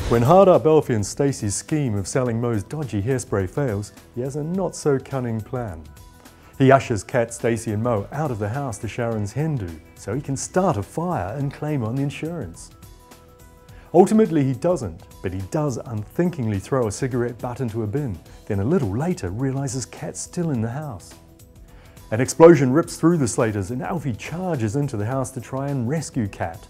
When hard-up Elfie and Stacey's scheme of selling Mo's dodgy hairspray fails, he has a not-so-cunning plan. He ushers Kat, Stacey and Mo out of the house to Sharon's hen do so he can start a fire and claim on the insurance. Ultimately he doesn't, but he does unthinkingly throw a cigarette butt into a bin, then a little later realises Kat's still in the house. An explosion rips through the Slaters and Alfie charges into the house to try and rescue Kat.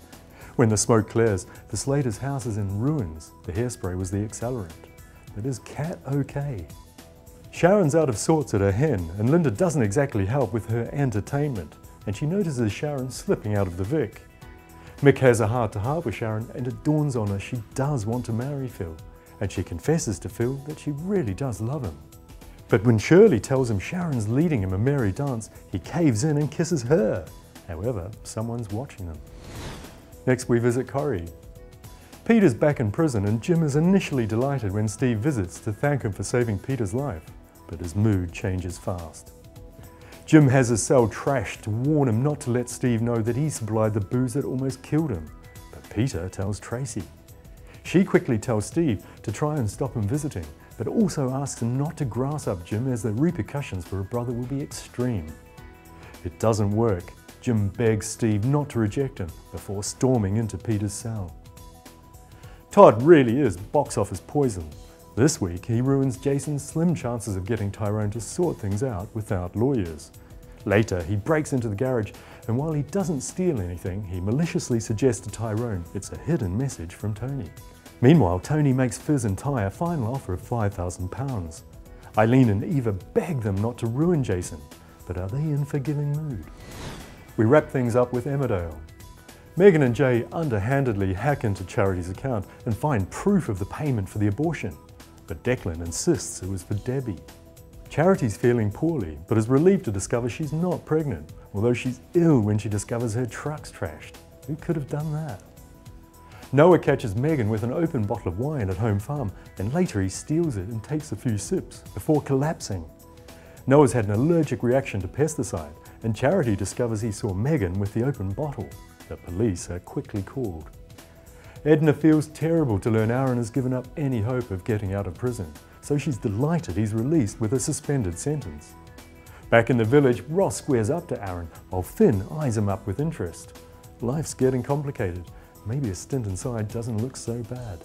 When the smoke clears, the Slaters' house is in ruins. The hairspray was the accelerant. But is Kat okay? Sharon's out of sorts at her hen, and Linda doesn't exactly help with her entertainment, and she notices Sharon slipping out of the Vic. Mick has a heart-to-heart with Sharon, and it dawns on her she does want to marry Phil, and she confesses to Phil that she really does love him. But when Shirley tells him Sharon's leading him a merry dance, he caves in and kisses her. However, someone's watching them. Next we visit Corrie. Peter's back in prison, and Jim is initially delighted when Steve visits to thank him for saving Peter's life. But his mood changes fast. Jim has his cell trashed to warn him not to let Steve know that he supplied the booze that almost killed him. But Peter tells Tracy. She quickly tells Steve to try and stop him visiting, but also asks him not to grass up Jim as the repercussions for a brother will be extreme. It doesn't work. Jim begs Steve not to reject him before storming into Peter's cell. Todd really is box office poison. This week he ruins Jason's slim chances of getting Tyrone to sort things out without lawyers. Later he breaks into the garage, and while he doesn't steal anything, he maliciously suggests to Tyrone it's a hidden message from Tony. Meanwhile, Tony makes Fizz and Ty a final offer of £5,000. Eileen and Eva beg them not to ruin Jason, but are they in forgiving mood? We wrap things up with Emmerdale. Megan and Jay underhandedly hack into Charity's account and find proof of the payment for the abortion, but Declan insists it was for Debbie. Charity's feeling poorly, but is relieved to discover she's not pregnant, although she's ill when she discovers her truck's trashed. Who could have done that? Noah catches Megan with an open bottle of wine at home farm, and later he steals it and takes a few sips before collapsing. Noah's had an allergic reaction to pesticide, and Charity discovers he saw Megan with the open bottle. The police are quickly called. Edna feels terrible to learn Aaron has given up any hope of getting out of prison, so she's delighted he's released with a suspended sentence. Back in the village, Ross squares up to Aaron, while Finn eyes him up with interest. Life's getting complicated. Maybe a stint inside doesn't look so bad.